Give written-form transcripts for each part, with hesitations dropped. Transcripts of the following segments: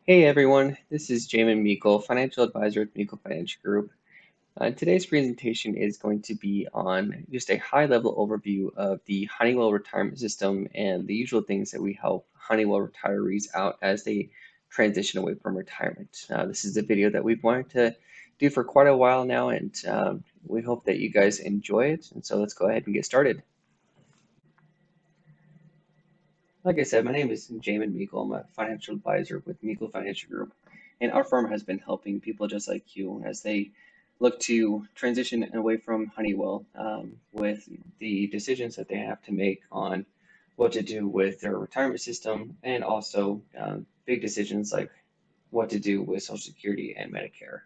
Hey everyone, this is Jamin Meikle, financial advisor at Meikle Financial Group. Today's presentation is going to be on just a high-level overview of the Honeywell retirement system and the usual things that we help Honeywell retirees out as they transition away from retirement. This is a video that we've wanted to do for quite a while now, and we hope that you guys enjoy it. And so let's go ahead and get started. Like I said, my name is Jamin Meikle. I'm a financial advisor with Meikle Financial Group, and our firm has been helping people just like you as they look to transition away from Honeywell with the decisions that they have to make on what to do with their retirement system and also big decisions like what to do with Social Security and Medicare.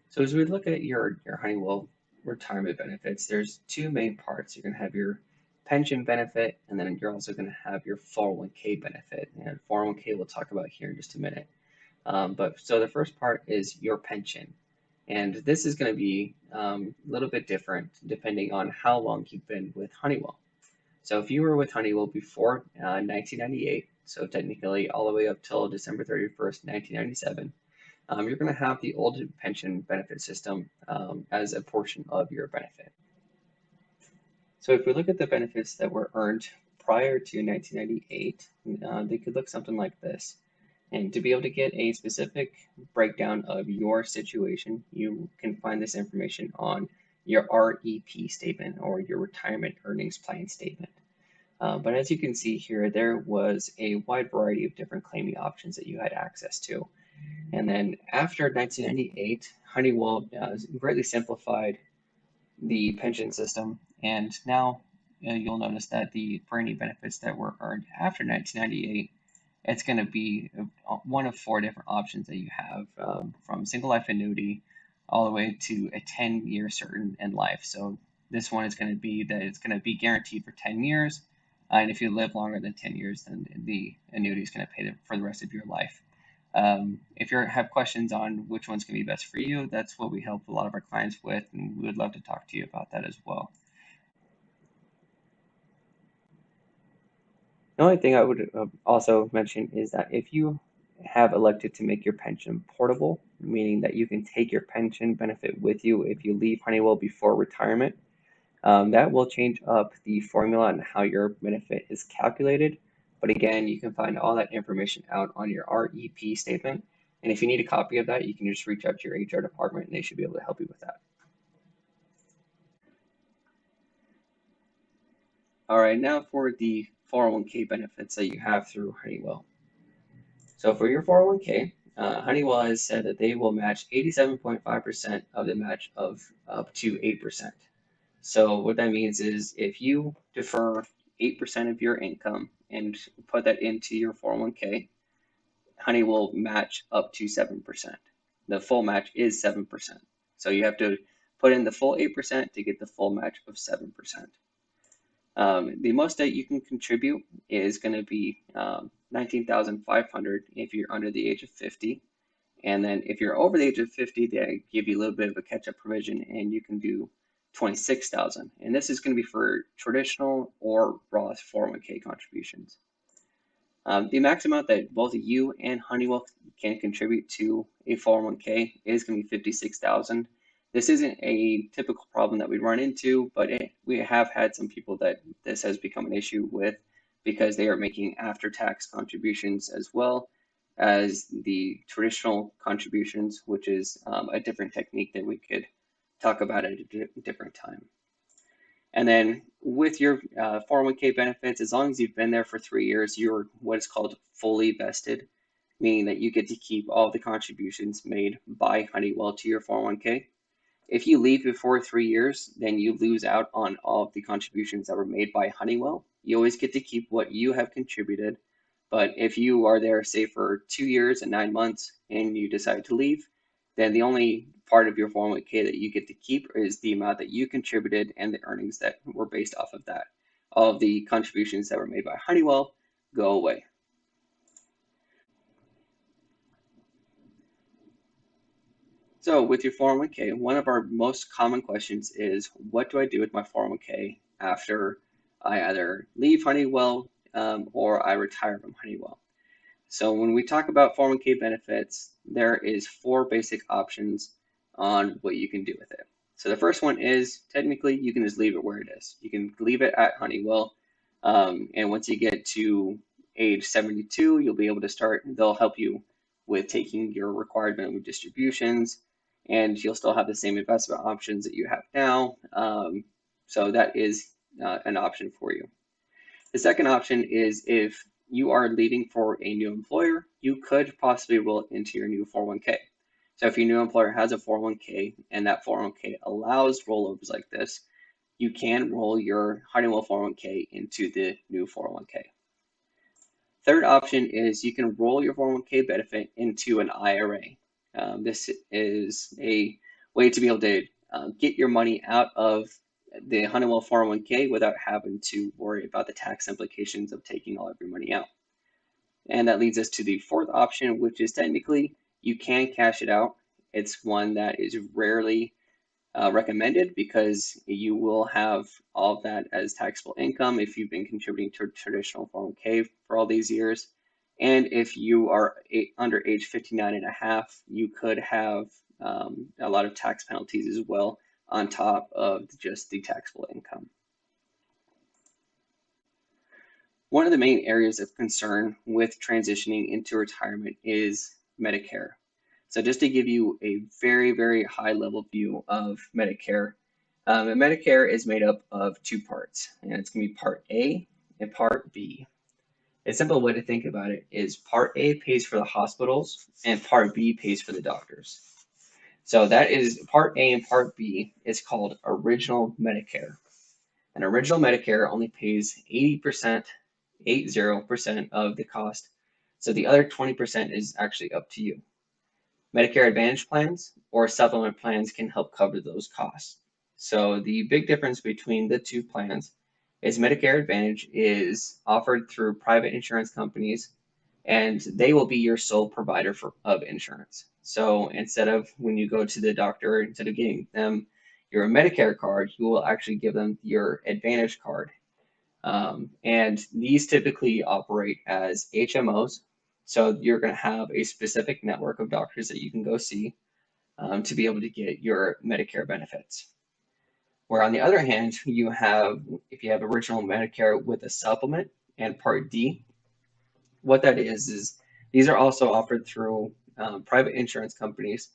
So as we look at your Honeywell retirement benefits, there's two main parts. You're going to have your pension benefit, and then you're also going to have your 401k benefit. And 401k we'll talk about here in just a minute. But so the first part is your pension. And this is going to be a little bit different depending on how long you've been with Honeywell. So if you were with Honeywell before 1998, so technically all the way up till December 31st, 1997, you're going to have the old pension benefit system as a portion of your benefit. So if we look at the benefits that were earned prior to 1998, they could look something like this. And to be able to get a specific breakdown of your situation, you can find this information on your REP statement or your retirement earnings plan statement. But as you can see here, there was a wide variety of different claiming options that you had access to. And then after 1998, Honeywell greatly simplified the pension system. And now you'll notice that for any benefits that were earned after 1998, it's going to be one of four different options that you have from single life annuity all the way to a 10-year certain in life. So this one is going to be that it's going to be guaranteed for 10 years. And if you live longer than 10 years, then the annuity is going to pay for the rest of your life. If you have questions on which one's going to be best for you, that's what we help a lot of our clients with, and we would love to talk to you about that as well. The only thing I would also mention is that if you have elected to make your pension portable, meaning that you can take your pension benefit with you if you leave Honeywell before retirement, that will change up the formula and how your benefit is calculated. But again, you can find all that information out on your REP statement. And if you need a copy of that, you can just reach out to your HR department and they should be able to help you with that. All right, now for the 401k benefits that you have through Honeywell. So for your 401k, Honeywell has said that they will match 87.5% of the match of up to 8%. So what that means is if you defer 8% of your income and put that into your 401k, Honey will match up to 7%. The full match is 7%. So you have to put in the full 8% to get the full match of 7%. The most that you can contribute is going to be 19,500 if you're under the age of 50. And then if you're over the age of 50, they give you a little bit of a catch-up provision and you can do 26,000. And this is going to be for traditional or Roth 401k contributions. The max amount that both you and Honeywell can contribute to a 401k is going to be 56,000. This isn't a typical problem that we run into, but we have had some people that this has become an issue with because they are making after-tax contributions as well as the traditional contributions, which is a different technique that we could talk about at a different time. And then with your 401k benefits, as long as you've been there for 3 years, you're what is called fully vested, meaning that you get to keep all the contributions made by Honeywell to your 401k. If you leave before 3 years, then you lose out on all of the contributions that were made by Honeywell. You always get to keep what you have contributed. But if you are there, say, for 2 years and 9 months and you decide to leave, then the only part of your 401k that you get to keep is the amount that you contributed and the earnings that were based off of that. All of the contributions that were made by Honeywell go away. So with your 401k, one of our most common questions is, what do I do with my 401k after I either leave Honeywell or I retire from Honeywell. So when we talk about 401k benefits, there is four basic options on what you can do with it. So the first one is technically you can just leave it where it is. You can leave it at Honeywell, and once you get to age 72, you'll be able to start. They'll help you with taking your required minimum distributions, and you'll still have the same investment options that you have now. So that is an option for you. The second option is if you are leaving for a new employer, you could possibly roll it into your new 401k. So if your new employer has a 401k and that 401k allows rollovers like this, you can roll your Honeywell 401k into the new 401k. Third option is you can roll your 401k benefit into an IRA. This is a way to be able to get your money out of the Honeywell 401k without having to worry about the tax implications of taking all of your money out. And that leads us to the fourth option, which is technically you can cash it out. It's one that is rarely recommended because you will have all of that as taxable income if you've been contributing to a traditional 401k for all these years. And if you are under age 59 and a half, you could have a lot of tax penalties as well on top of just the taxable income. One of the main areas of concern with transitioning into retirement is Medicare. So just to give you a very, very high level view of Medicare, and Medicare is made up of two parts, and it's going to be Part A and Part B. A simple way to think about it is Part A pays for the hospitals and Part B pays for the doctors. So that is Part A and Part B is called Original Medicare. And Original Medicare only pays 80%, 80% of the cost. So the other 20% is actually up to you. Medicare Advantage plans or supplement plans can help cover those costs. So the big difference between the two plans is Medicare Advantage is offered through private insurance companies, and they will be your sole provider of insurance. So instead of when you go to the doctor, instead of getting them your Medicare card, you will actually give them your Advantage card. And these typically operate as HMOs. So you're going to have a specific network of doctors that you can go see to be able to get your Medicare benefits. Where on the other hand, you have, if you have original Medicare with a supplement and Part D, what that is these are also offered through private insurance companies,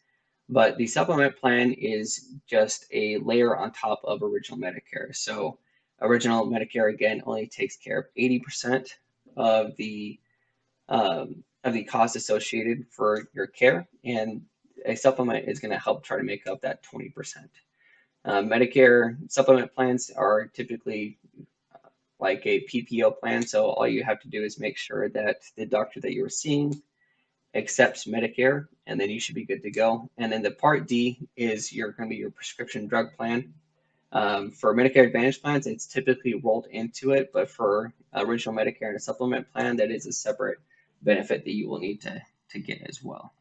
but the supplement plan is just a layer on top of original Medicare. So original Medicare again only takes care of 80% of the cost associated for your care, and a supplement is going to help try to make up that 20%. Medicare supplement plans are typically like a PPO plan, so all you have to do is make sure that the doctor that you're seeing accepts Medicare, and then you should be good to go. And then the Part D is going to be your prescription drug plan. For Medicare Advantage plans, it's typically rolled into it, but for original Medicare and a supplement plan, that is a separate benefit that you will need to get as well.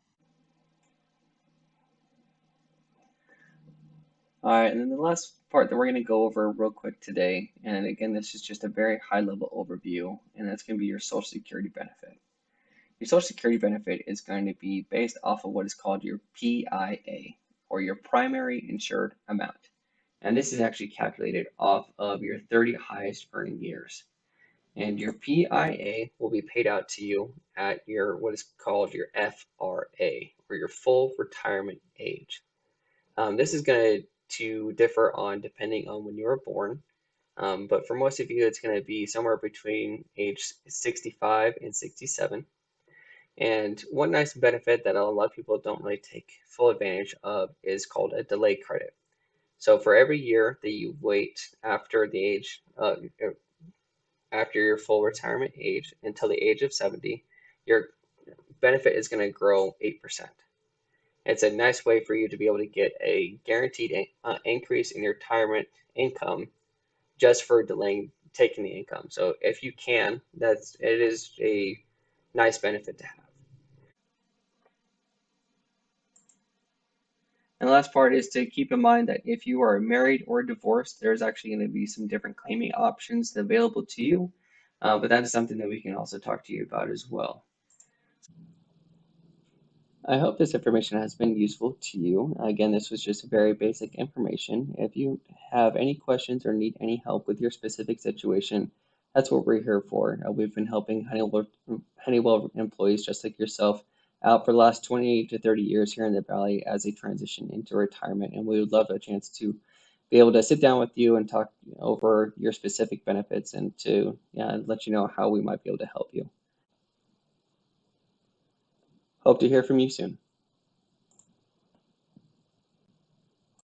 All right, and then the last part that we're going to go over real quick today, and again, this is just a very high level overview, and that's going to be your Social Security benefit. Your Social Security benefit is going to be based off of what is called your PIA, or your primary insured amount. And this is actually calculated off of your 30 highest earning years. And your PIA will be paid out to you at your what is called your FRA, or your full retirement age. This is going to differ on depending on when you were born. But for most of you, it's going to be somewhere between age 65 and 67. And one nice benefit that a lot of people don't really take full advantage of is called a delay credit. So for every year that you wait after the age, after your full retirement age until the age of 70, your benefit is going to grow 8%. It's a nice way for you to be able to get a guaranteed increase in your retirement income just for delaying taking the income. So if you can, it is a nice benefit to have. And the last part is to keep in mind that if you are married or divorced, there's actually going to be some different claiming options available to you. But that is something that we can also talk to you about as well. I hope this information has been useful to you. Again, this was just very basic information. If you have any questions or need any help with your specific situation, that's what we're here for. We've been helping Honeywell employees just like yourself out for the last 28 to 30 years here in the Valley as they transition into retirement. And we would love a chance to be able to sit down with you and talk over your specific benefits and to let you know how we might be able to help you. Hope to hear from you soon.